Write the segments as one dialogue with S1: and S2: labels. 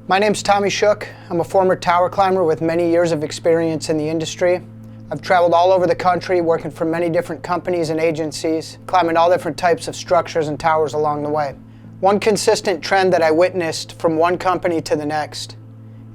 S1: My name's Tommy Schuch. I'm a former tower climber with many years of experience in the industry. I've traveled all over the country working for many different companies and agencies, climbing all different types of structures and towers along the way. One consistent trend that I witnessed from one company to the next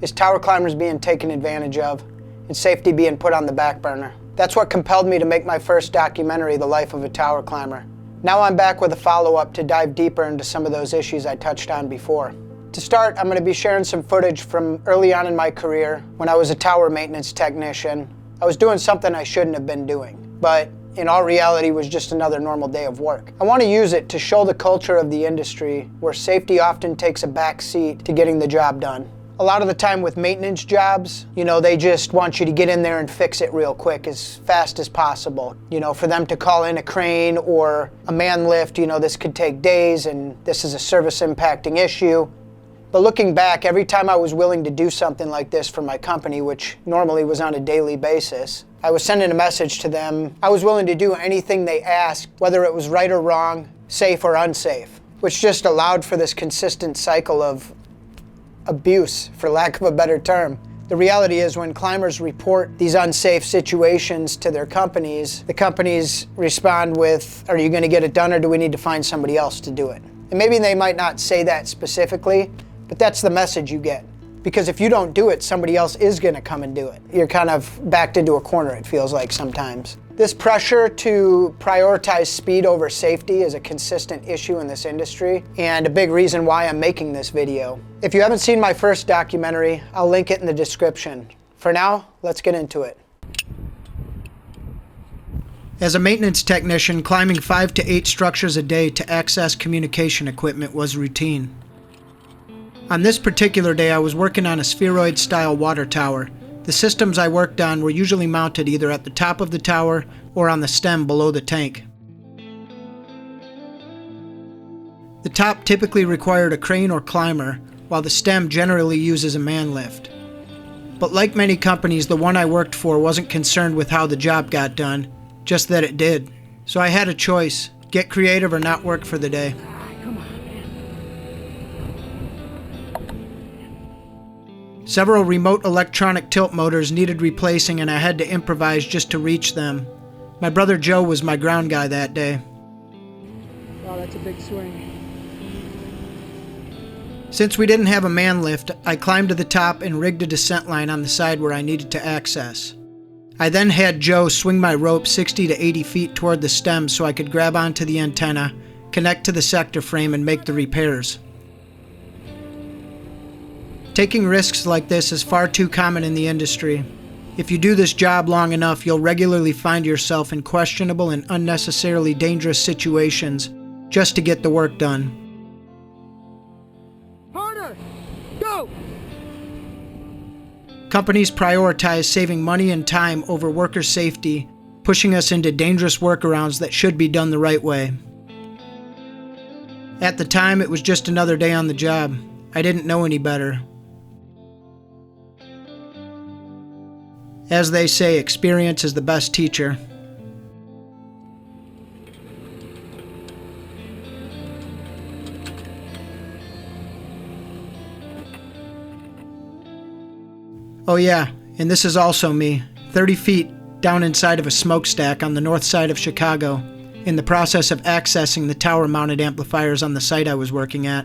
S1: is tower climbers being taken advantage of and safety being put on the back burner. That's what compelled me to make my first documentary, The Life of a Tower Climber. Now I'm back with a follow-up to dive deeper into some of those issues I touched on before. To start, I'm going to be sharing some footage from early on in my career when I was a tower maintenance technician. I was doing something I shouldn't have been doing, but in all reality was just another normal day of work. I want to use it to show the culture of the industry where safety often takes a back seat to getting the job done. A lot of the time with maintenance jobs, they just want you to get in there and fix it real quick, as fast as possible. For them to call in a crane or a man lift, this could take days and this is a service impacting issue. But looking back, every time I was willing to do something like this for my company, which normally was on a daily basis, I was sending a message to them. I was willing to do anything they asked, whether it was right or wrong, safe or unsafe, which just allowed for this consistent cycle of abuse, for lack of a better term. The reality is when climbers report these unsafe situations to their companies, the companies respond with, are you going to get it done or do we need to find somebody else to do it? And maybe they might not say that specifically, but that's the message you get. Because if you don't do it, somebody else is going to come and do it. You're kind of backed into a corner, it feels like sometimes. This pressure to prioritize speed over safety is a consistent issue in this industry and a big reason why I'm making this video. If you haven't seen my first documentary, I'll link it in the description. For now, let's get into it. As a maintenance technician, climbing 5 to 8 structures a day to access communication equipment was routine. On this particular day, I was working on a spheroid-style water tower. The systems I worked on were usually mounted either at the top of the tower or on the stem below the tank. The top typically required a crane or climber, while the stem generally uses a man lift. But like many companies, the one I worked for wasn't concerned with how the job got done, just that it did. So I had a choice: get creative or not work for the day. Several remote electronic tilt motors needed replacing and I had to improvise just to reach them. My brother Joe was my ground guy that day.
S2: Wow, that's a big swing.
S1: Since we didn't have a man lift, I climbed to the top and rigged a descent line on the side where I needed to access. I then had Joe swing my rope 60 to 80 feet toward the stem so I could grab onto the antenna, connect to the sector frame, and make the repairs. Taking risks like this is far too common in the industry. If you do this job long enough, you'll regularly find yourself in questionable and unnecessarily dangerous situations just to get the work done.
S2: Harder! Go!
S1: Companies prioritize saving money and time over worker safety, pushing us into dangerous workarounds that should be done the right way. At the time, it was just another day on the job. I didn't know any better. As they say, experience is the best teacher. Oh yeah, and this is also me, 30 feet down inside of a smokestack on the north side of Chicago, in the process of accessing the tower-mounted amplifiers on the site I was working at.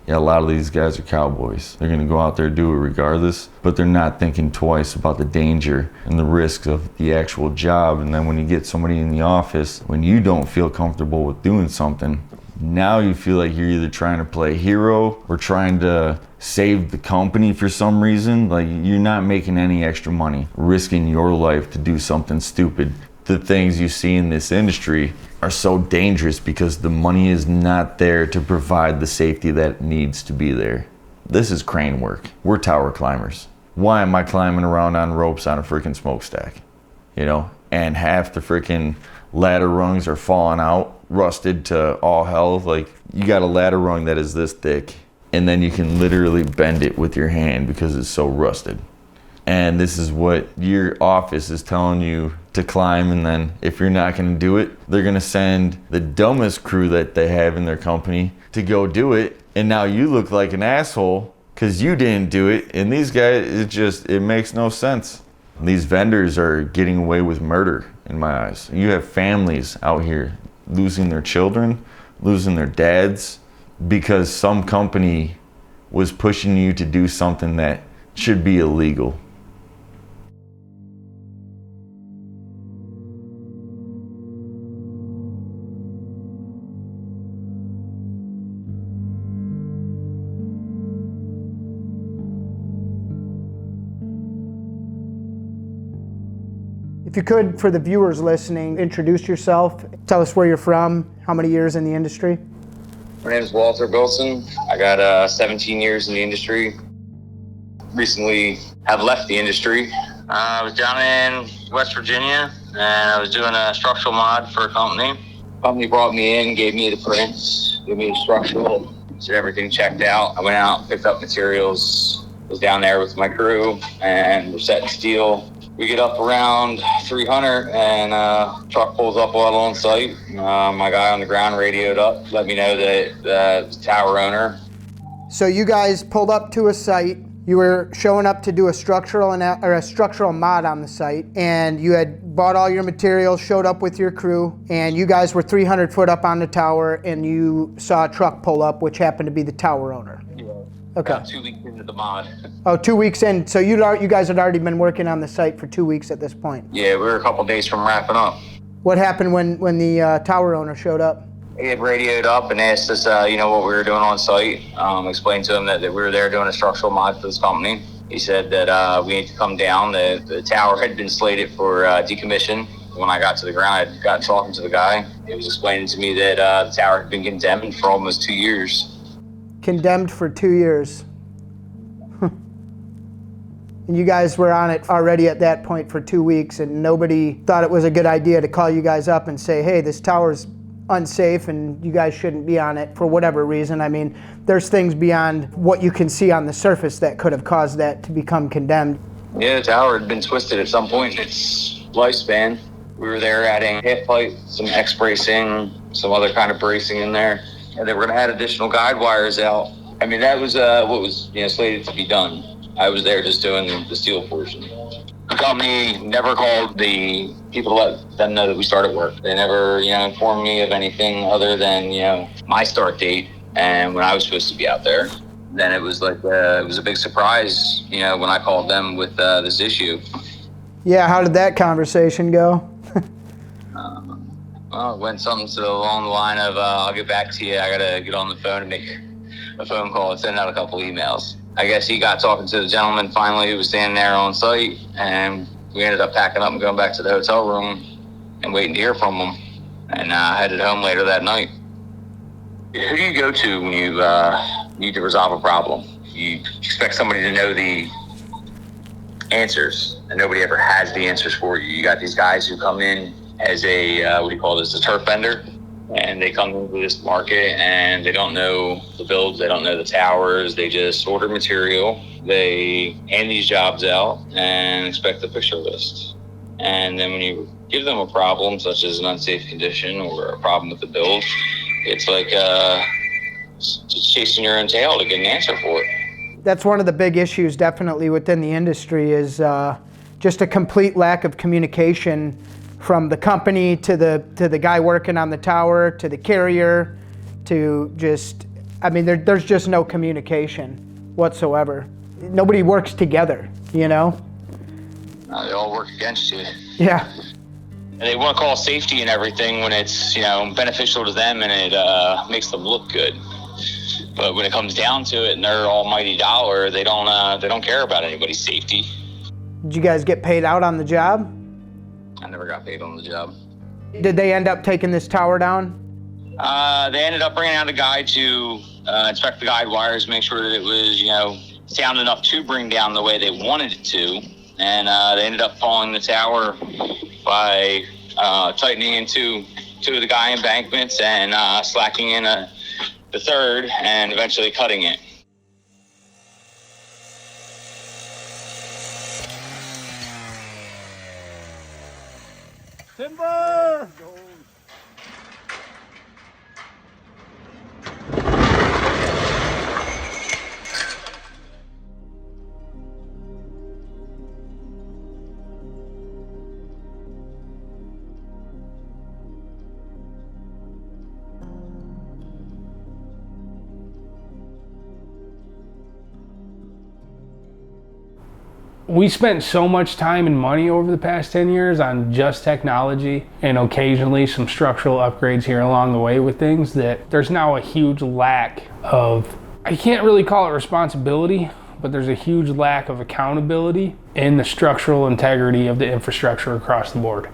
S3: Yeah, a lot of these guys are cowboys. They're gonna go out there and do it regardless, but they're not thinking twice about the danger and the risks of the actual job. And then when you get somebody in the office, when you don't feel comfortable with doing something, now you feel like you're either trying to play hero or trying to save the company for some reason. Like, you're not making any extra money, risking your life to do something stupid. The things you see in this industry are so dangerous because the money is not there to provide the safety that needs to be there. This is crane work. We're tower climbers. Why am I climbing around on ropes on a freaking smokestack? And half the freaking ladder rungs are falling out, rusted to all hell. Like, you got a ladder rung that is this thick, and then you can literally bend it with your hand because it's so rusted. And this is what your office is telling you to climb, and then if you're not gonna do it, they're gonna send the dumbest crew that they have in their company to go do it, and now you look like an asshole because you didn't do it. And these guys, it makes no sense. These vendors are getting away with murder in my eyes. You have families out here losing their children, losing their dads, because some company was pushing you to do something that should be illegal.
S1: If you could, for the viewers listening, introduce yourself, tell us where you're from, how many years in the industry.
S4: My name is Walter Bilson. I got 17 years in the industry. Recently have left the industry. I was down in West Virginia and I was doing a structural mod for a company. The company brought me in, gave me the prints, gave me the structural, said everything checked out. I went out, picked up materials, was down there with my crew, and we're setting steel. We get up around 300 and truck pulls up while on site. My guy on the ground radioed up, let me know that the tower owner.
S1: So you guys pulled up to a site. You were showing up to do a structural mod on the site, and you had bought all your materials, showed up with your crew, and you guys were 300 foot up on the tower, and you saw a truck pull up, which happened to be the tower owner. Okay.
S4: About 2 weeks into the mod.
S1: Oh, 2 weeks in. So you guys had already been working on the site for 2 weeks at this point.
S4: Yeah, we were a couple days from wrapping up.
S1: What happened when the tower owner showed up?
S4: He had radioed up and asked us, what we were doing on site. Explained to him that we were there doing a structural mod for this company. He said that we need to come down. The tower had been slated for decommission. When I got to the ground, I got talking to the guy. He was explaining to me that the tower had been condemned for almost 2 years.
S1: Condemned for 2 years. And you guys were on it already at that point for 2 weeks, and nobody thought it was a good idea to call you guys up and say, hey, this tower's unsafe and you guys shouldn't be on it for whatever reason. I mean, there's things beyond what you can see on the surface that could have caused that to become condemned.
S4: Yeah, the tower had been twisted at some point in its lifespan. We were there adding half pipe, some X bracing, some other kind of bracing in there. And they were going to add additional guide wires out. I mean, that was what was slated to be done. I was there just doing the steel portion. The company never called the people to let them know that we started work. They never, informed me of anything other than, my start date and when I was supposed to be out there. Then it was like, it was a big surprise, when I called them with this issue.
S1: Yeah, how did that conversation go?
S4: Well, it went something along the line of, I'll get back to you. I got to get on the phone and make a phone call and send out a couple emails. I guess he got talking to the gentleman finally who was standing there on site, and we ended up packing up and going back to the hotel room and waiting to hear from him, and headed home later that night. Who do you go to when you need to resolve a problem? You expect somebody to know the answers, and nobody ever has the answers for you. You got these guys who come in as a, a turf vendor, and they come into this market and they don't know the builds, they don't know the towers, they just order material, they hand these jobs out and expect a picture list. And then when you give them a problem, such as an unsafe condition or a problem with the build, it's like just chasing your own tail to get an answer for it.
S1: That's one of the big issues definitely within the industry is just a complete lack of communication from the company to the guy working on the tower, to the carrier, to just, there's just no communication whatsoever. Nobody works together, They
S4: all work against you.
S1: Yeah.
S4: And they want to call safety and everything when it's, beneficial to them and it makes them look good. But when it comes down to it and their almighty dollar, they don't care about anybody's safety.
S1: Did you guys get paid out on the job?
S4: I never got paid on the job.
S1: Did they end up taking this tower down?
S4: They ended up bringing out a guy to inspect the guide wires, make sure that it was, sound enough to bring down the way they wanted it to. And they ended up falling the tower by tightening into two of the guy embankments and slacking in the third and eventually cutting it.
S2: Timber!
S5: We spent so much time and money over the past 10 years on just technology and occasionally some structural upgrades here along the way with things that there's now a huge lack of, I can't really call it responsibility, but there's a huge lack of accountability in the structural integrity of the infrastructure across the board.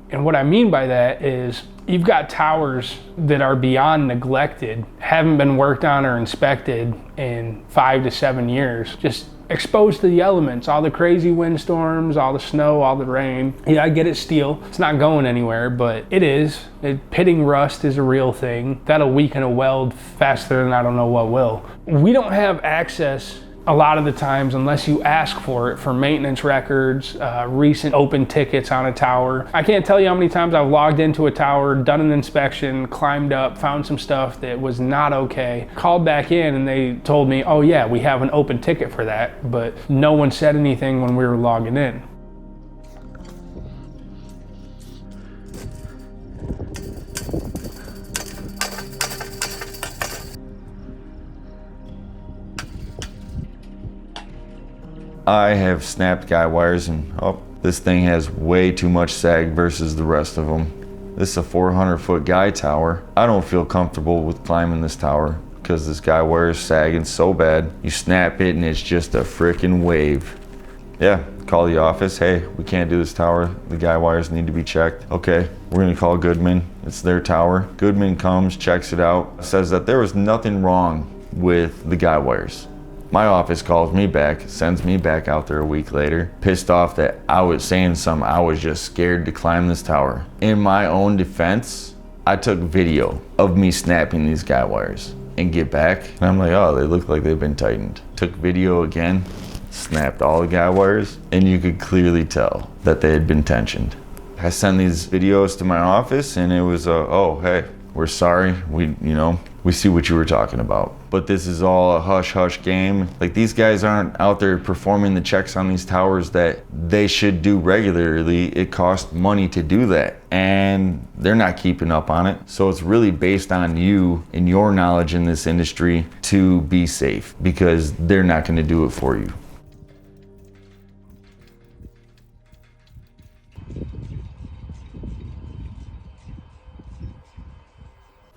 S5: And what I mean by that is you've got towers that are beyond neglected, haven't been worked on or inspected in 5 to 7 years, just exposed to the elements, all the crazy windstorms, all the snow, all the rain. Yeah, I get it, steel. It's not going anywhere, but it is. Pitting rust is a real thing. That'll weaken a weld faster than I don't know what will. We don't have access a lot of the times, unless you ask for it, for maintenance records, recent open tickets on a tower. I can't tell you how many times I've logged into a tower, done an inspection, climbed up, found some stuff that was not okay, called back in and they told me, oh yeah, we have an open ticket for that, but no one said anything when we were logging in.
S3: I have snapped guy wires and, oh, this thing has way too much sag versus the rest of them. This is a 400-foot guy tower. I don't feel comfortable with climbing this tower because this guy wire is sagging so bad. You snap it and it's just a freaking wave. Yeah, call the office. Hey, we can't do this tower. The guy wires need to be checked. Okay, we're gonna call Goodman. It's their tower. Goodman comes, checks it out, says that there was nothing wrong with the guy wires. My office calls me back, sends me back out there a week later, pissed off that I was saying something. I was just scared to climb this tower. In my own defense, I took video of me snapping these guy wires and get back. And I'm like, oh, they look like they've been tightened. Took video again, snapped all the guy wires, and you could clearly tell that they had been tensioned. I sent these videos to my office and it was, oh, hey, we're sorry. We see what you were talking about. But this is all a hush-hush game. Like, these guys aren't out there performing the checks on these towers that they should do regularly. It costs money to do that, and they're not keeping up on it. So it's really based on you and your knowledge in this industry to be safe, because they're not gonna do it for you.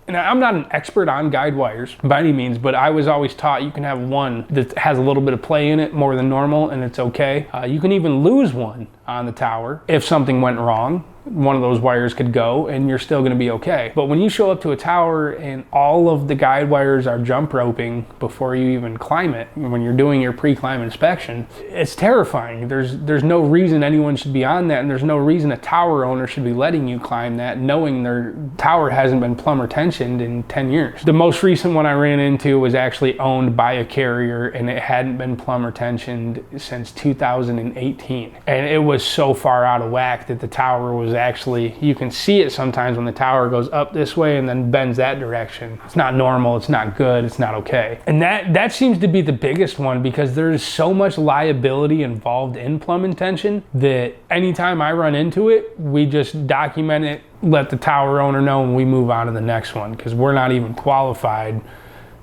S5: And I'm not an expert on guide wires by any means, but I was always taught you can have one that has a little bit of play in it more than normal and it's okay. You can even lose one on the tower if something went wrong. One of those wires could go and you're still gonna be okay. But when you show up to a tower and all of the guide wires are jump roping before you even climb it, when you're doing your pre-climb inspection, it's terrifying. There's no reason anyone should be on that, and there's no reason a tower owner should be letting you climb that knowing their tower hasn't been plumber tensioned in 10 years. The most recent one I ran into was actually owned by a carrier and it hadn't been plumber tensioned since 2018. And it was so far out of whack that the tower was actually, you can see it sometimes when the tower goes up this way and then bends that direction. It's not normal, it's not good, it's not okay. And that seems to be the biggest one, because there's so much liability involved in plumbing tension that anytime I run into it, we just document it, let the tower owner know, and we move on to the next one, because we're not even qualified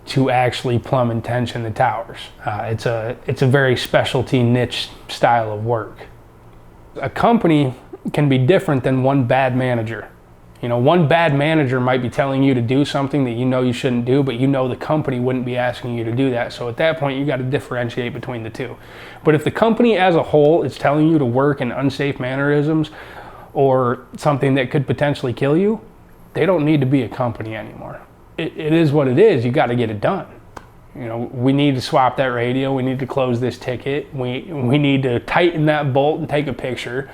S5: to actually plumb and tension the towers. It's a very specialty niche style of work. A company can be different than one bad manager. You know, one bad manager might be telling you to do something that you know you shouldn't do, but you know the company wouldn't be asking you to do that. So at that point, you got to differentiate between the two. But if the company as a whole is telling you to work in unsafe mannerisms or something that could potentially kill you, they don't need to be a company anymore. It is what it is. You got to get it done. You know, we need to swap that radio. We need to close this ticket. We need to tighten that bolt and take a picture.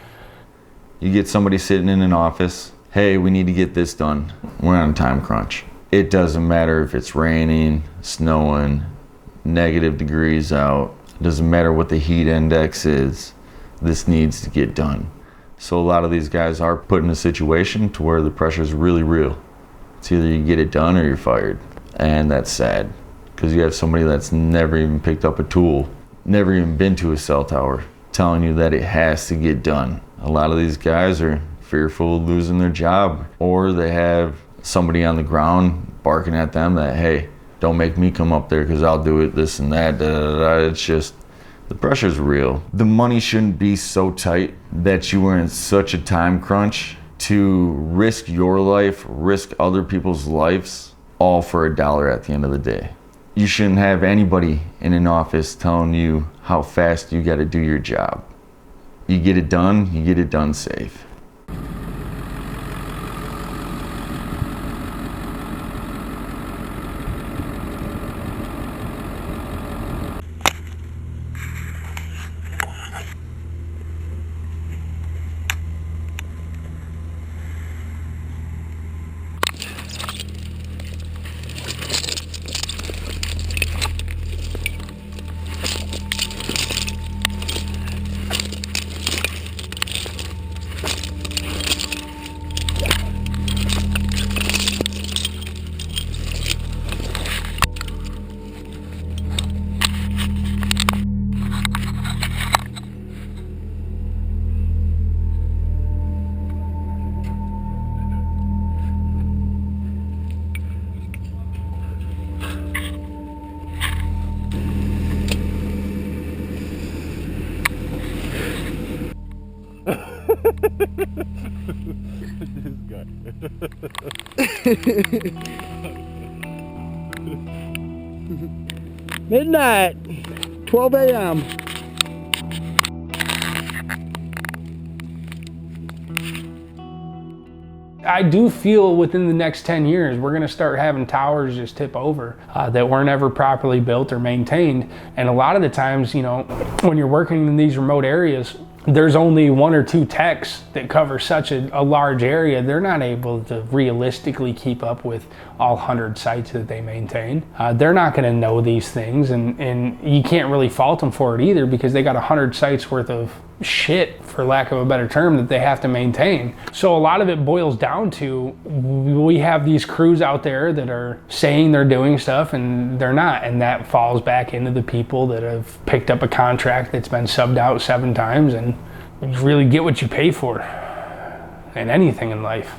S3: You get somebody sitting in an office, hey, we need to get this done. We're on a time crunch. It doesn't matter if it's raining, snowing, negative degrees out. It doesn't matter what the heat index is. This needs to get done. So a lot of these guys are put in a situation to where the pressure is really real. It's either you get it done or you're fired. And that's sad, because you have somebody that's never even picked up a tool, never even been to a cell tower, telling you that it has to get done. A lot of these guys are fearful of losing their job, or they have somebody on the ground barking at them that, hey, don't make me come up there because I'll do it, this and that, da, da, da. It's just, the pressure's real. The money shouldn't be so tight that you are in such a time crunch to risk your life, risk other people's lives, all for a dollar at the end of the day. You shouldn't have anybody in an office telling you how fast you gotta do your job. You get it done safe.
S2: Midnight, 12 a.m.
S5: I do feel within the next 10 years, we're gonna start having towers just tip over that weren't ever properly built or maintained. And a lot of the times, you know, when you're working in these remote areas, there's only 1 or 2 techs that cover such a large area. They're not able to realistically keep up with all 100 sites that they maintain. They're not gonna know these things, and you can't really fault them for it either, because they got 100 sites worth of shit, for lack of a better term, that they have to maintain. So a lot of it boils down to, we have these crews out there that are saying they're doing stuff and they're not, and that falls back into the people that have picked up a contract that's been subbed out 7 times, and you really get what you pay for in anything in life.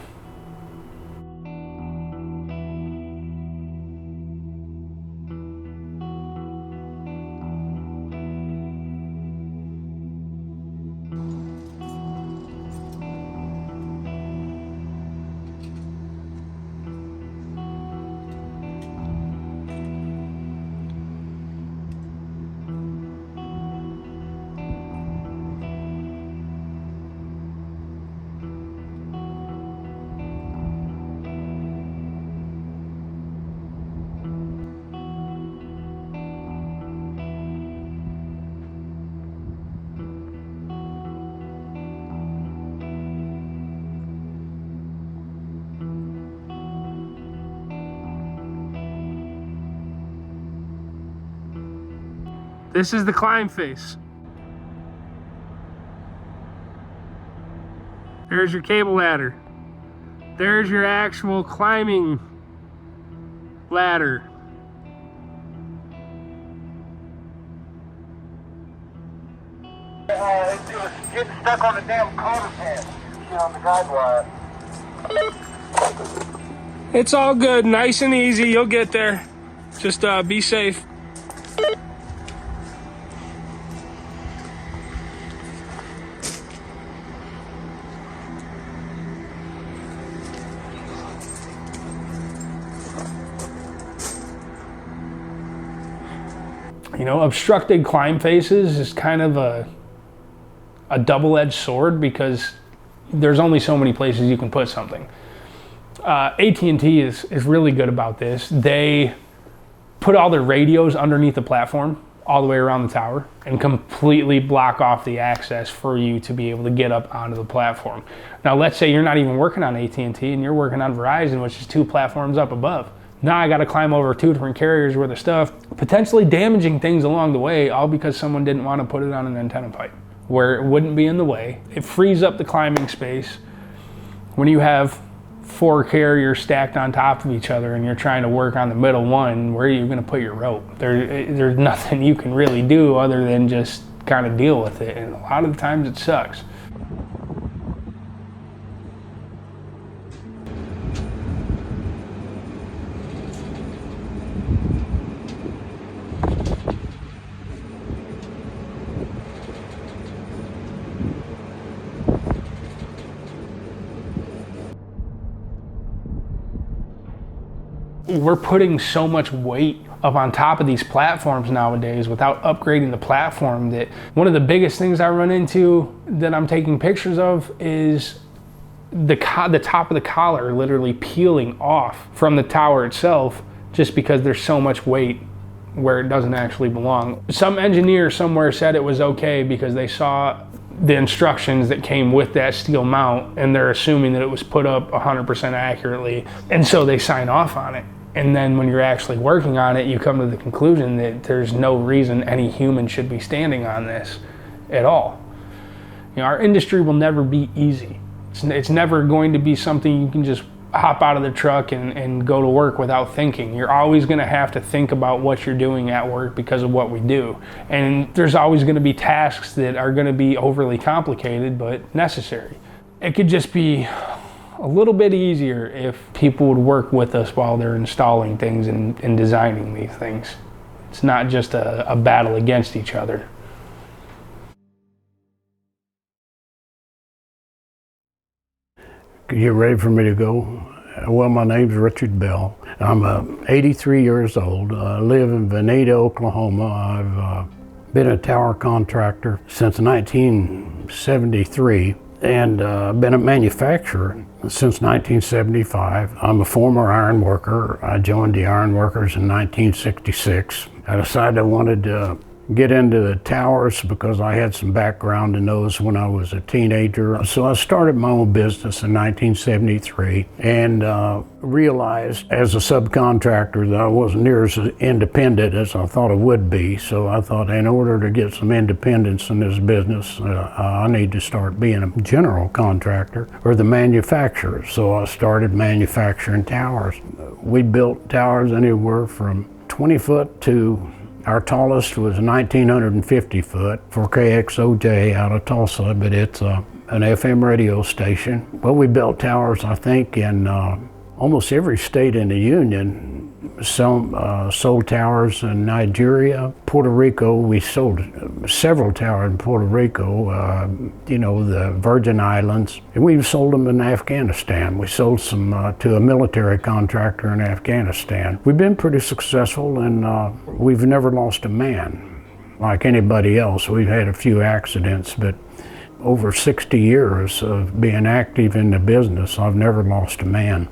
S5: This is the climb face. There's your cable ladder. There's your actual climbing ladder.
S6: It was getting stuck on the damn corner pad. Shit on the guide wire.
S5: It's all good, nice and easy, you'll get there. Just be safe. You know, obstructed climb faces is kind of a double-edged sword, because there's only so many places you can put something. AT&T is really good about this. They put all their radios underneath the platform all the way around the tower and completely block off the access for you to be able to get up onto the platform. Now, let's say you're not even working on AT&T and you're working on Verizon, which is 2 platforms up above. Now I got to climb over 2 different carriers worth of stuff, potentially damaging things along the way, all because someone didn't want to put it on an antenna pipe. where it wouldn't be in the way. It frees up the climbing space. When you have 4 carriers stacked on top of each other and you're trying to work on the middle one, where are you going to put your rope? There's nothing you can really do other than just kind of deal with it, and a lot of the times it sucks. We're putting so much weight up on top of these platforms nowadays without upgrading the platform that one of the biggest things I run into that I'm taking pictures of is the top of the collar literally peeling off from the tower itself just because there's so much weight where it doesn't actually belong. Some engineer somewhere said it was okay because they saw the instructions that came with that steel mount and they're assuming that it was put up 100% accurately, and so they sign off on it. And then when you're actually working on it, you come to the conclusion that there's no reason any human should be standing on this at all. You know, our industry will never be easy. It's never going to be something you can just hop out of the truck and go to work without thinking. You're always going to have to think about what you're doing at work because of what we do. And there's always going to be tasks that are going to be overly complicated but necessary. It could just be a little bit easier if people would work with us while they're installing things and designing these things. It's not just a battle against each other.
S7: You ready for me to go? Well, my name's Richard Bell. I'm 83 years old. I live in Veneta, Oklahoma. I've been a tower contractor since 1973. And I've been a manufacturer since 1975. I'm a former iron worker. I joined the iron workers in 1966. I decided I wanted to get into the towers because I had some background in those when I was a teenager. So I started my own business in 1973 and realized as a subcontractor that I wasn't near as independent as I thought I would be. So I thought in order to get some independence in this business, I need to start being a general contractor or the manufacturer. So I started manufacturing towers. We built towers anywhere from 20 foot to our tallest was 1,950 foot for KXOJ out of Tulsa, but it's an FM radio station. Well, we built towers, I think, in almost every state in the Union. Some sold towers in Nigeria, Puerto Rico. We sold several towers in Puerto Rico, the Virgin Islands. And we've sold them in Afghanistan. We sold some to a military contractor in Afghanistan. We've been pretty successful, and we've never lost a man like anybody else. We've had a few accidents, but over 60 years of being active in the business, I've never lost a man.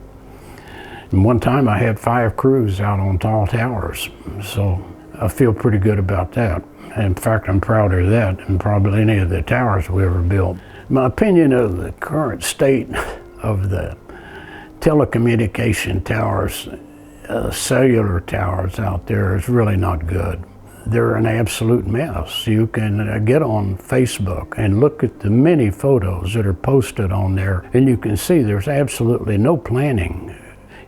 S7: And one time I had 5 crews out on tall towers, so I feel pretty good about that. In fact, I'm prouder of that than probably any of the towers we ever built. My opinion of the current state of the telecommunication towers, cellular towers out there is really not good. They're an absolute mess. You can get on Facebook and look at the many photos that are posted on there, and you can see there's absolutely no planning.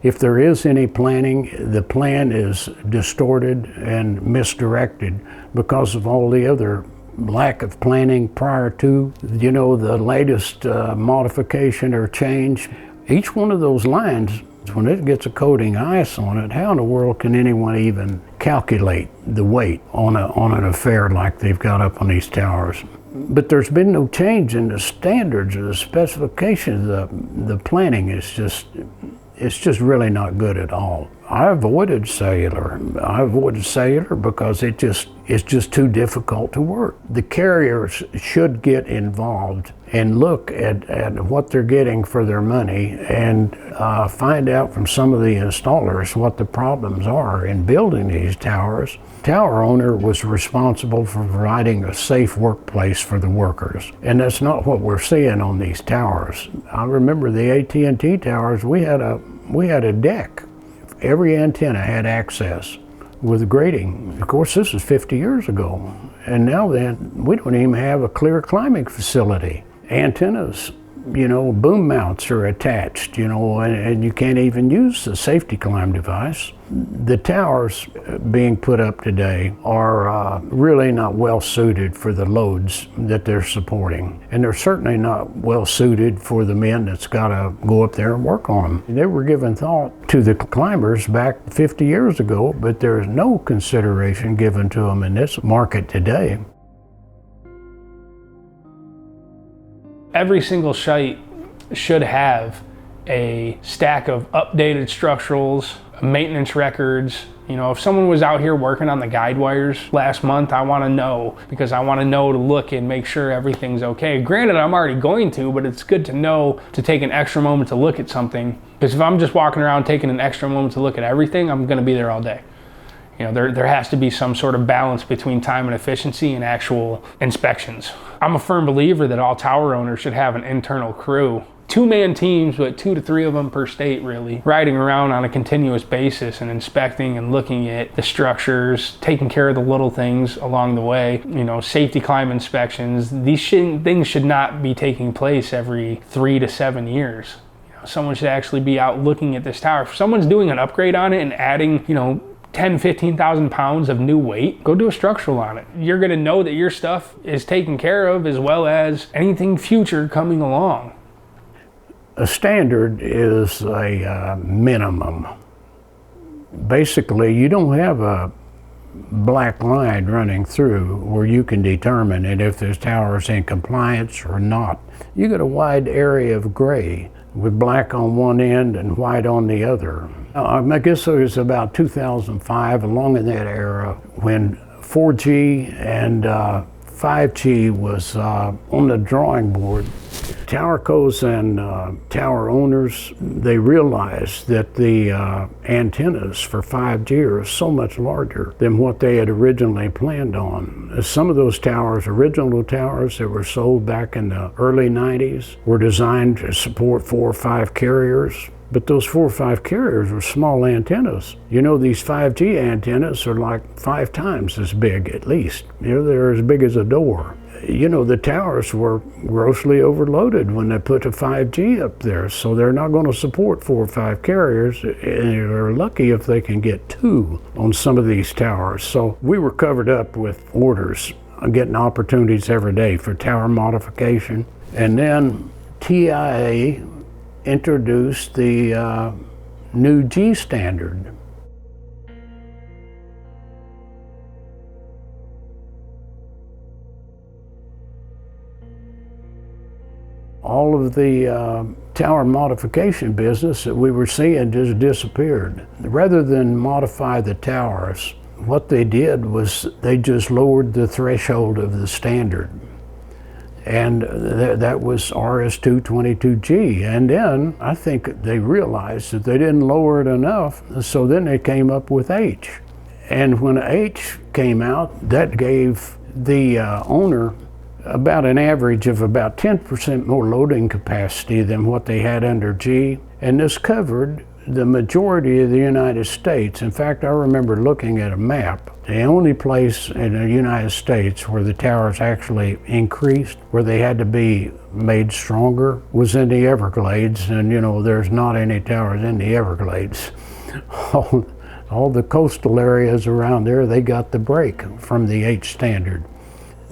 S7: If there is any planning, the plan is distorted and misdirected because of all the other lack of planning prior to, the latest modification or change. Each one of those lines, when it gets a coating ice on it, how in the world can anyone even calculate the weight on an affair like they've got up on these towers? But there's been no change in the standards or the specifications. The planning is just really not good at all. I avoided cellular because it's just too difficult to work. The carriers should get involved and look at what they're getting for their money and find out from some of the installers what the problems are in building these towers. Tower owner was responsible for providing a safe workplace for the workers, and that's not what we're seeing on these towers. I remember the AT&T towers. We had a deck. Every antenna had access with grading. Of course, this is 50 years ago. And now then, we don't even have a clear climbing facility. Antennas, boom mounts are attached, and you can't even use the safety climb device. The towers being put up today are really not well suited for the loads that they're supporting. And they're certainly not well suited for the men that's got to go up there and work on them. They were given thought to the climbers back 50 years ago, but there's no consideration given to them in this market today.
S5: Every single site should have a stack of updated structurals, maintenance records. If someone was out here working on the guide wires last month, I want to know, because I want to know to look and make sure everything's okay. Granted, I'm already going to, but it's good to know to take an extra moment to look at something, because if I'm just walking around taking an extra moment to look at everything, I'm going to be there all day. There has to be some sort of balance between time and efficiency and actual inspections. I'm a firm believer that all tower owners should have an internal crew. 2-man teams, but 2 to 3 of them per state, really, riding around on a continuous basis and inspecting and looking at the structures, taking care of the little things along the way. Safety climb inspections. These things should not be taking place every 3 to 7 years. Someone should actually be out looking at this tower. If someone's doing an upgrade on it and adding, 10, 15,000 pounds of new weight, go do a structural on it. You're gonna know that your stuff is taken care of, as well as anything future coming along.
S7: A standard is a minimum. Basically, you don't have a black line running through where you can determine if this tower is in compliance or not. You got a wide area of gray with black on one end and white on the other. I guess it was about 2005, along in that era, when 4G and 5G was on the drawing board. Towercos and tower owners, they realized that the antennas for 5G are so much larger than what they had originally planned on. Some of those towers, original towers that were sold back in the early 90s, were designed to support 4 or 5 carriers. But those 4 or 5 carriers were small antennas. These 5G antennas are like 5 times as big, at least. They're as big as a door. The towers were grossly overloaded when they put a 5G up there, so they're not going to support 4 or 5 carriers, and they're lucky if they can get 2 on some of these towers. So we were covered up with orders, getting opportunities every day for tower modification. And then TIA introduced the new G standard. All of the tower modification business that we were seeing just disappeared. Rather than modify the towers, what they did was they just lowered the threshold of the standard. And that was RS-222G. And then I think they realized that they didn't lower it enough, so then they came up with H. And when H came out, that gave the owner about an average of about 10% more loading capacity than what they had under G. And this covered the majority of the United States. In fact, I remember looking at a map. The only place in the United States where the towers actually increased, where they had to be made stronger, was in the Everglades. And there's not any towers in the Everglades. All the coastal areas around there, they got the break from the H standard.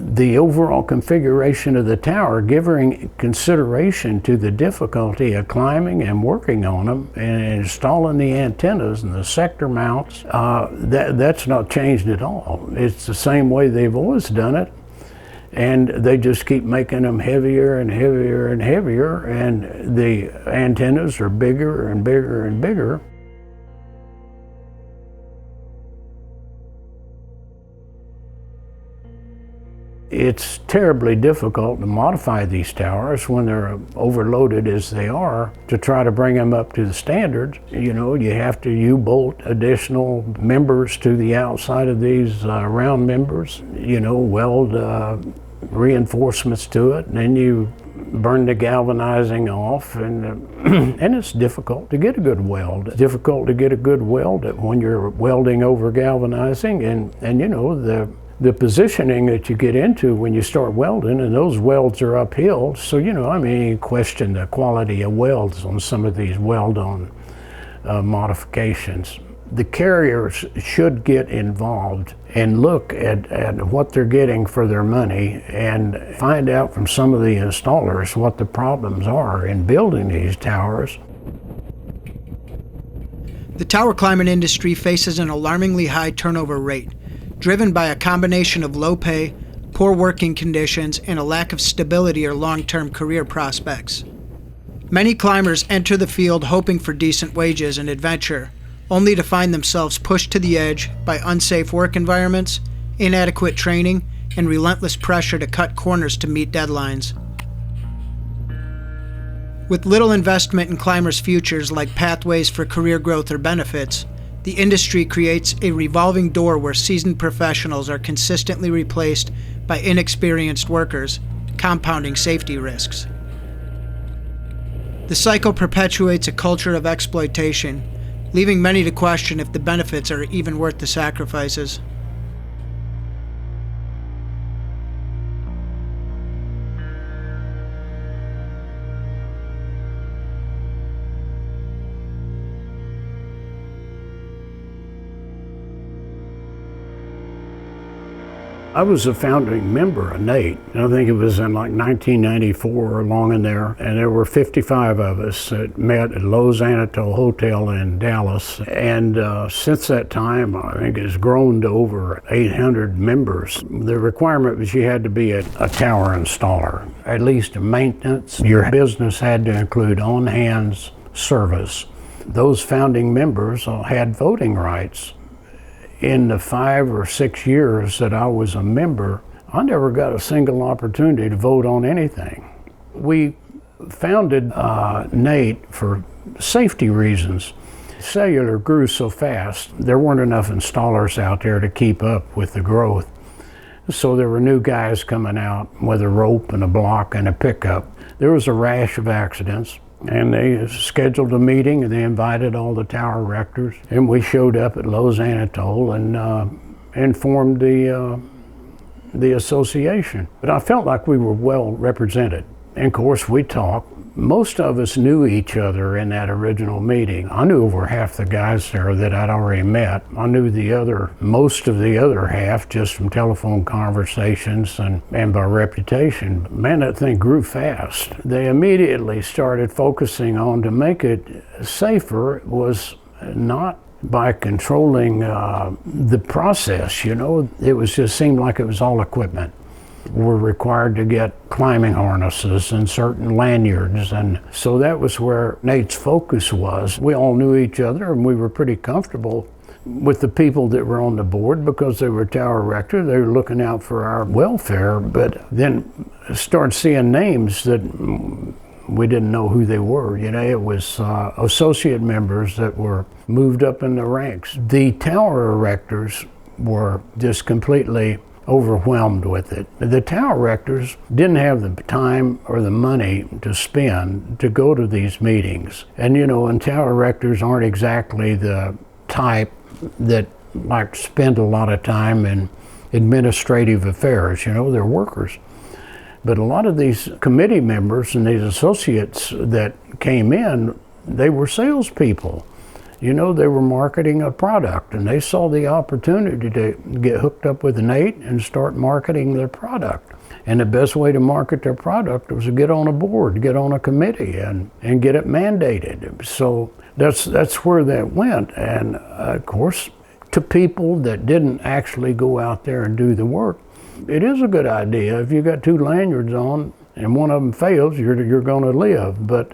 S7: The overall configuration of the tower, giving consideration to the difficulty of climbing and working on them and installing the antennas and the sector mounts, that's not changed at all. It's the same way they've always done it, and they just keep making them heavier and heavier and heavier, and the antennas are bigger and bigger and bigger. It's terribly difficult to modify these towers when they're overloaded as they are to try to bring them up to the standards. You have to U-bolt additional members to the outside of these round members, weld reinforcements to it, and then you burn the galvanizing off, and and it's difficult to get a good weld. It's difficult to get a good weld when you're welding over galvanizing, and you know, the positioning that you get into when you start welding, and those welds are uphill. So, you know, I mean, you question the quality of welds on some of these weld-on modifications. The carriers should get involved and look at what they're getting for their money and find out from some of the installers what the problems are in building these towers.
S1: The tower climbing industry faces an alarmingly high turnover rate, driven by a combination of low pay, poor working conditions, and a lack of stability or long-term career prospects. Many climbers enter the field hoping for decent wages and adventure, only to find themselves pushed to the edge by unsafe work environments, inadequate training, and relentless pressure to cut corners to meet deadlines. With little investment in climbers' futures like pathways for career growth or benefits, the industry creates a revolving door where seasoned professionals are consistently replaced by inexperienced workers, compounding safety risks. The cycle perpetuates a culture of exploitation, leaving many to question if the benefits are even worth the sacrifices.
S7: I was a founding member of NATE. I think it was in like 1994 or along in there, and there were 55 of us that met at Lowe's Anatole Hotel in Dallas. And since that time, I think it's grown to over 800 members. The requirement was you had to be a tower installer, at least a maintenance. Your business had to include on-hands service. Those founding members had voting rights. In the 5 or 6 years that I was a member, I never got a single opportunity to vote on anything. We founded NATE for safety reasons. Cellular grew so fast, there weren't enough installers out there to keep up with the growth. So there were new guys coming out with a rope and a block and a pickup. There was a rash of accidents. And they scheduled a meeting, and they invited all the tower erectors, and we showed up at Lowe's Anatole and formed the association. But I felt like we were well represented. And of course, we talked. Most of us knew each other in that original meeting. I knew over half the guys there that I'd already met. I knew most of the other half just from telephone conversations and by reputation. Man, that thing grew fast. They immediately started focusing on, to make it safer, was not by controlling the process, you know. It was just seemed like it was all equipment. We're required to get climbing harnesses and certain lanyards, and so that was where NATE's focus was. We all knew each other, and we were pretty comfortable with the people that were on the board because they were tower erectors. They were looking out for our welfare, but then started seeing names that we didn't know who they were. You know, it was associate members that were moved up in the ranks. The tower erectors were just completely overwhelmed with it. The tower erectors didn't have the time or the money to spend to go to these meetings. And you know, and tower erectors aren't exactly the type that like spend a lot of time in administrative affairs. You know, they're workers. But a lot of these committee members and these associates that came in, they were salespeople. You know, they were marketing a product, and they saw the opportunity to get hooked up with NATE and start marketing their product. And the best way to market their product was to get on a board, get on a committee, and get it mandated. So that's where that went. And of course, to people that didn't actually go out there and do the work, it is a good idea. If you got 2 lanyards on and one of them fails, you're going to live. But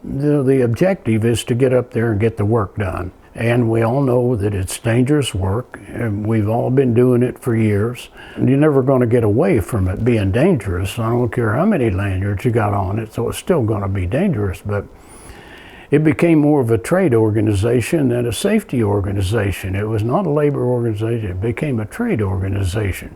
S7: the objective is to get up there and get the work done. And we all know that it's dangerous work, and we've all been doing it for years. And you're never going to get away from it being dangerous. I don't care how many lanyards you got on it, so it's still going to be dangerous. But it became more of a trade organization than a safety organization. It was not a labor organization, it became a trade organization.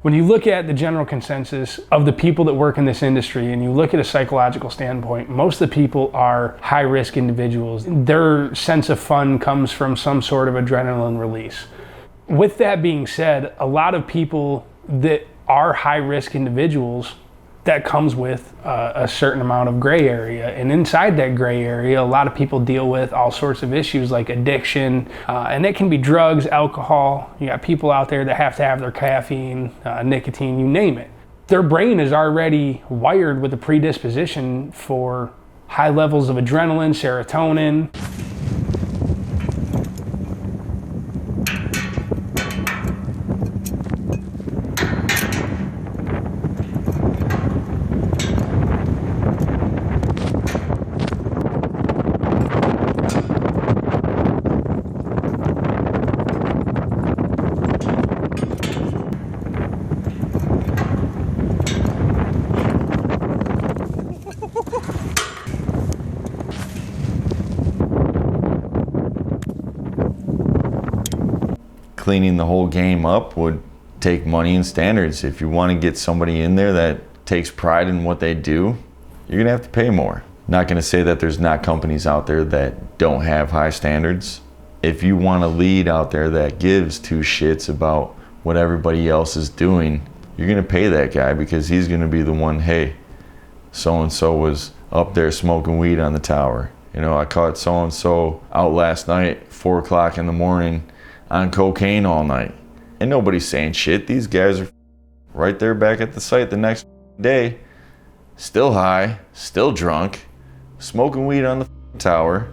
S5: When you look at the general consensus of the people that work in this industry and you look at a psychological standpoint, most of the people are high-risk individuals. Their sense of fun comes from some sort of adrenaline release. With that being said, a lot of people that are high-risk individuals, that comes with a certain amount of gray area. And inside that gray area, a lot of people deal with all sorts of issues like addiction, and it can be drugs, alcohol. You got people out there that have to have their caffeine, nicotine, you name it. Their brain is already wired with a predisposition for high levels of adrenaline, serotonin.
S3: Cleaning the whole game up would take money and standards. If you want to get somebody in there that takes pride in what they do, you're gonna have to pay more. Not gonna say that there's not companies out there that don't have high standards. If you want a lead out there that gives two shits about what everybody else is doing, you're gonna pay that guy because he's gonna be the one, hey, so-and-so was up there smoking weed on the tower. You know, I caught so-and-so out last night, 4 o'clock in the morning, on cocaine all night. And nobody's saying shit. These guys are right there back at the site the next day, still high, still drunk, smoking weed on the tower.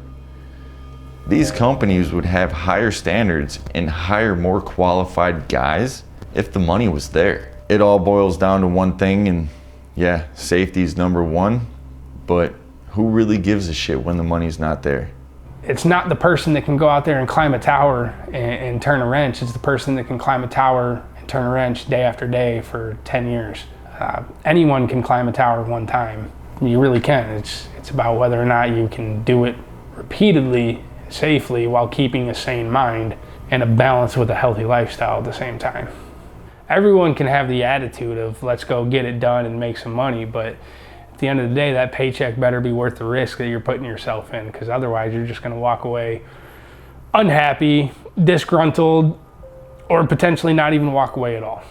S3: These companies would have higher standards and hire more qualified guys if the money was there. It all boils down to one thing, and yeah, safety's number one, but who really gives a shit when the money's not there?
S5: It's not the person that can go out there and climb a tower and turn a wrench. It's the person that can climb a tower and turn a wrench day after day for 10 years. Anyone can climb a tower one time. You really can. It's about whether or not you can do it repeatedly, safely, while keeping a sane mind and a balance with a healthy lifestyle at the same time. Everyone can have the attitude of let's go get it done and make some money, but at the end of the day, that paycheck better be worth the risk that you're putting yourself in, because otherwise you're just going to walk away unhappy, disgruntled, or potentially not even walk away at all.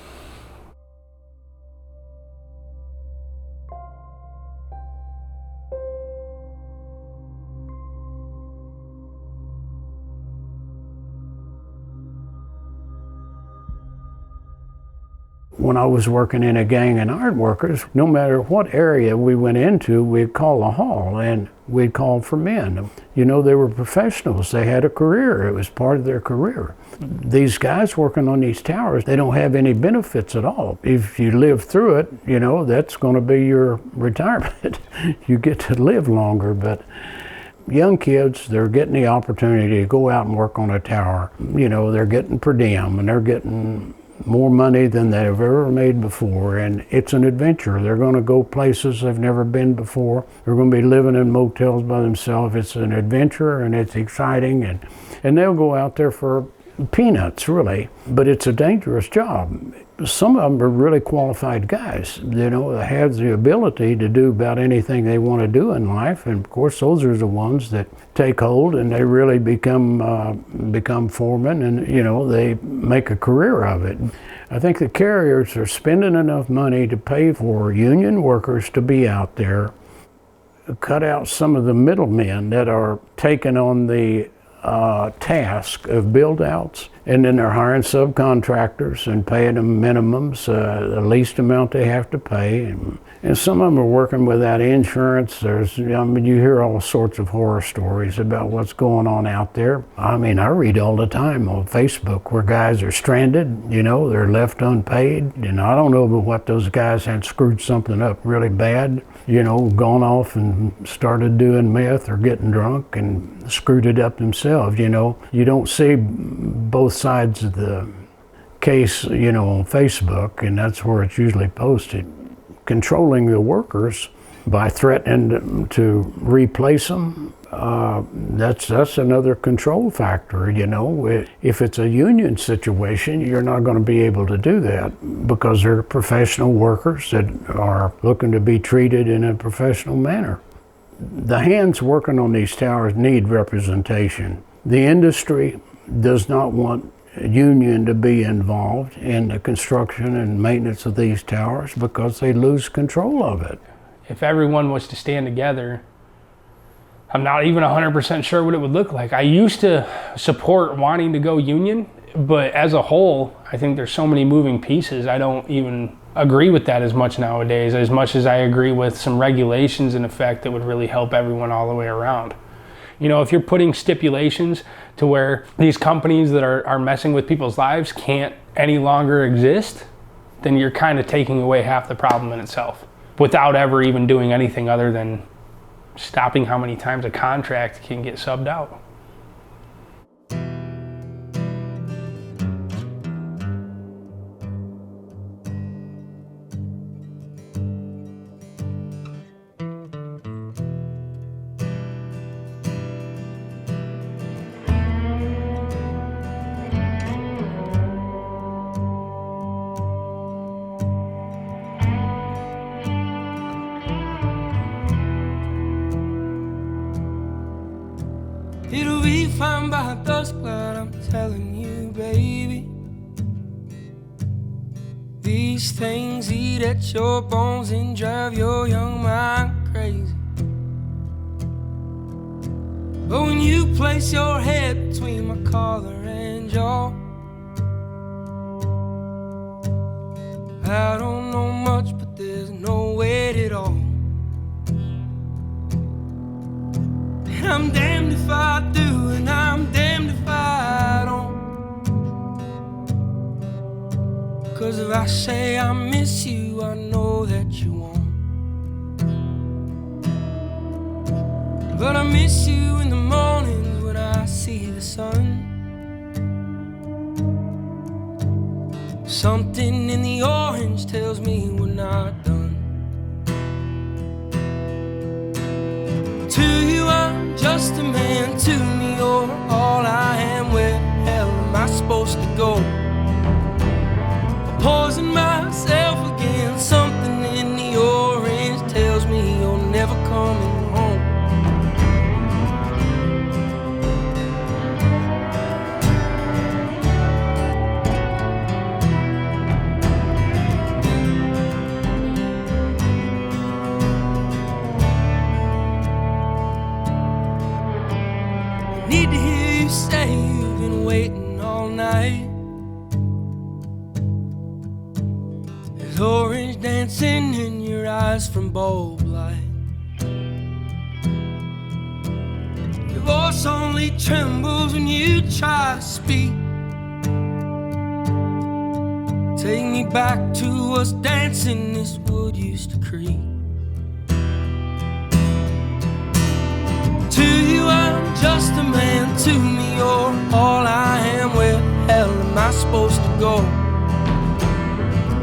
S7: When I was working in a gang of ironworkers, no matter what area we went into, we'd call a hall and we'd call for men. You know, they were professionals. They had a career. It was part of their career. These guys working on these towers, they don't have any benefits at all. If you live through it, you know, that's going to be your retirement. You get to live longer, but young kids, they're getting the opportunity to go out and work on a tower. You know, they're getting per diem and they're getting more money than they've ever made before, and it's an adventure. They're going to go places they've never been before. They're going to be living in motels by themselves. It's an adventure and it's exciting, and they'll go out there for peanuts, really, but it's a dangerous job. Some of them are really qualified guys, you know, that have the ability to do about anything they want to do in life, and of course those are the ones that take hold and they really become foremen, and you know, they make a career of it. I think the carriers are spending enough money to pay for union workers to be out there, cut out some of the middlemen that are taking on the task of build-outs, and then they're hiring subcontractors and paying them minimums, the least amount they have to pay, and some of them are working without insurance. I mean, you hear all sorts of horror stories about what's going on out there. I mean, I read all the time on Facebook where guys are stranded, you know, they're left unpaid, and I don't know but what those guys had screwed something up really bad, you know, gone off and started doing meth or getting drunk and screwed it up themselves, you know. You don't see both sides of the case, you know, on Facebook, and that's where it's usually posted. Controlling the workers by threatening to replace them, that's another control factor, you know. If it's a union situation, you're not going to be able to do that because they're professional workers that are looking to be treated in a professional manner. The hands working on these towers need representation. The industry does not want a union to be involved in the construction and maintenance of these towers because they lose control of it.
S5: If everyone was to stand together, I'm not even 100% sure what it would look like. I used to support wanting to go union, but as a whole, I think there's so many moving pieces. I don't even agree with that as much nowadays, as much as I agree with some regulations in effect that would really help everyone all the way around. You know, if you're putting stipulations to where these companies that are messing with people's lives can't any longer exist, then you're kind of taking away half the problem in itself without ever even doing anything other than stopping how many times a contract can get subbed out.
S8: It'll be fine by dusk, glad I'm telling you, baby. These things eat at your bones and drive your young mind crazy. But when you place your head between my collar and jaw, I don't know much, but there's no weight at all. And I'm damned if I do, and I'm damned if I don't. 'Cause if I say I miss you, I know that you won't. But I miss you in the mornings when I see the sun. Something in the orange tells me we're not done. To you I'm just a man, to me you're all I am. Where the hell am I supposed to go? Poison myself again. Something in the orange tells me you're never coming home. Need to hear you say you've been waiting all night. There's orange dancing in your eyes from bulb light. Your voice only trembles when you try to speak. Take me back to us dancing this wood used to creak. To you I'm just a man, to me you're all I am. Where the hell am I supposed to go?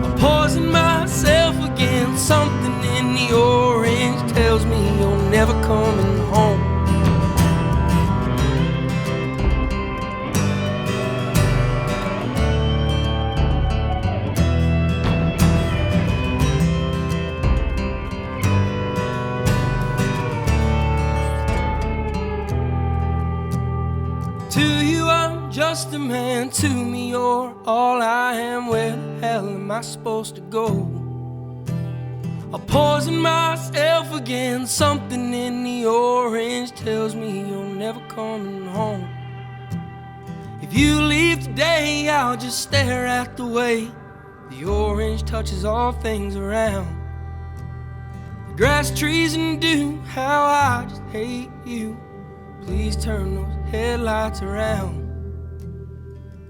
S8: I poison myself again. Something in the orange tells me you're never coming home. To you I'm just a man, to me you're all I am. Where the hell am I supposed to go? I poison myself again. Something in the orange tells me you're never coming home. If you leave today, I'll just stare at the way the orange touches all things around. The grass, trees, and dew, how I just hate you. Please turn those headlights around.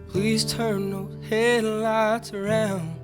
S8: Please turn those headlights around.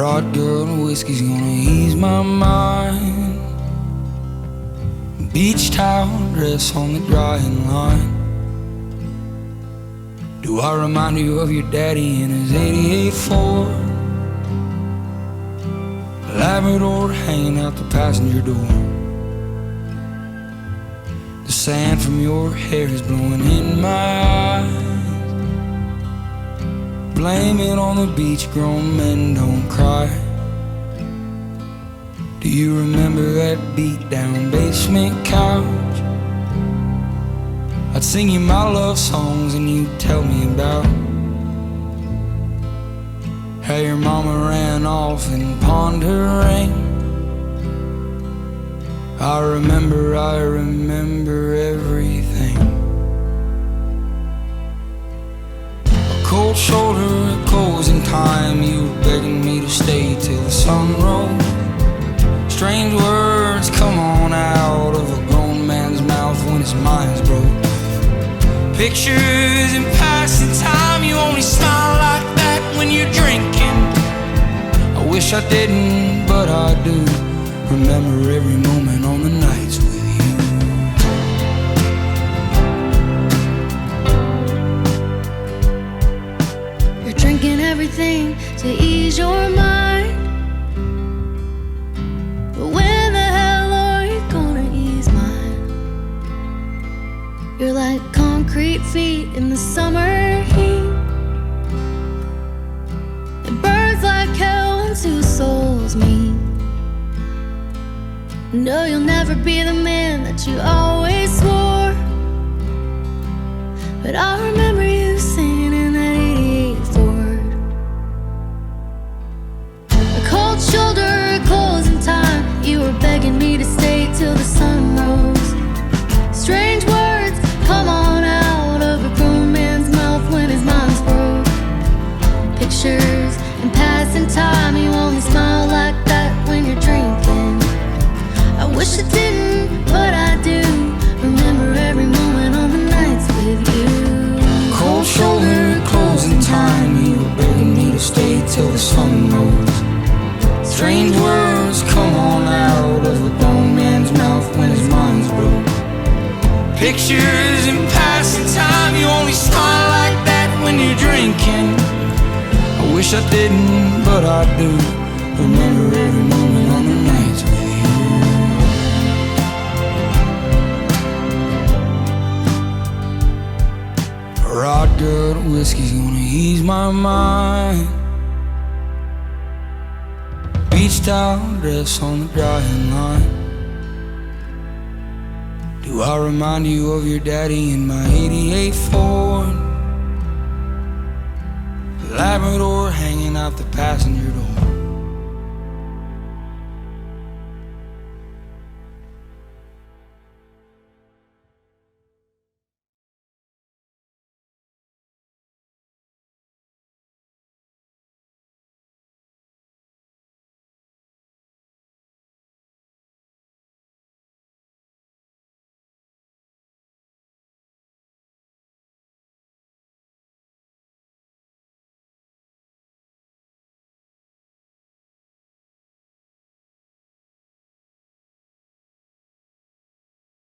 S8: Rod girl and whiskey's gonna ease my mind. Beach towel dress on the drying line. Do I remind you of your daddy in his 88 Ford? Labrador hanging out the passenger door. The sand from your hair is blowing in my eyes. Blame it on the beach, grown men don't cry. Do you remember that beat down basement couch? I'd sing you my love songs and you'd tell me about how your mama ran off and pawned her ring. I remember everything. A cold shoulder, a closing time. You were begging me to stay till the sun rose. Strange words come on out of a grown man's mouth when his mind's broke. Pictures in passing time. You only smile like that when you're drinking. I wish I didn't, but I do. Remember every moment on the nights with you.
S9: You're drinking everything to ease your mind. But when the hell are you gonna ease mine? You're like concrete feet in the summer heat. It burns like hell when two souls meet. No, you'll never be the man that you always swore. But I remember you singing in that 88 Ford. A cold shoulder, a closing time. You were begging me to stay till the sun rose. Strange words come on out of a grown man's mouth when his mind's broke. Pictures in passing time. You only smile like that when you're drinking. I wish I didn't, but I do. Remember every moment on the nights with you.
S8: Cold shoulder, closing time. You were begging me to stay till the sun rose. Strange words come on out of a grown man's mouth when his mind's broke. Pictures in passing time. You only smile like that when you're drinking. I wish I didn't, but I do. Remember every moment on the nights with you. Rod good whiskey's gonna ease my mind. Beach towel dress on the drying line. Do I remind you of your daddy in my 88 Ford? Labrador hanging out the passenger door.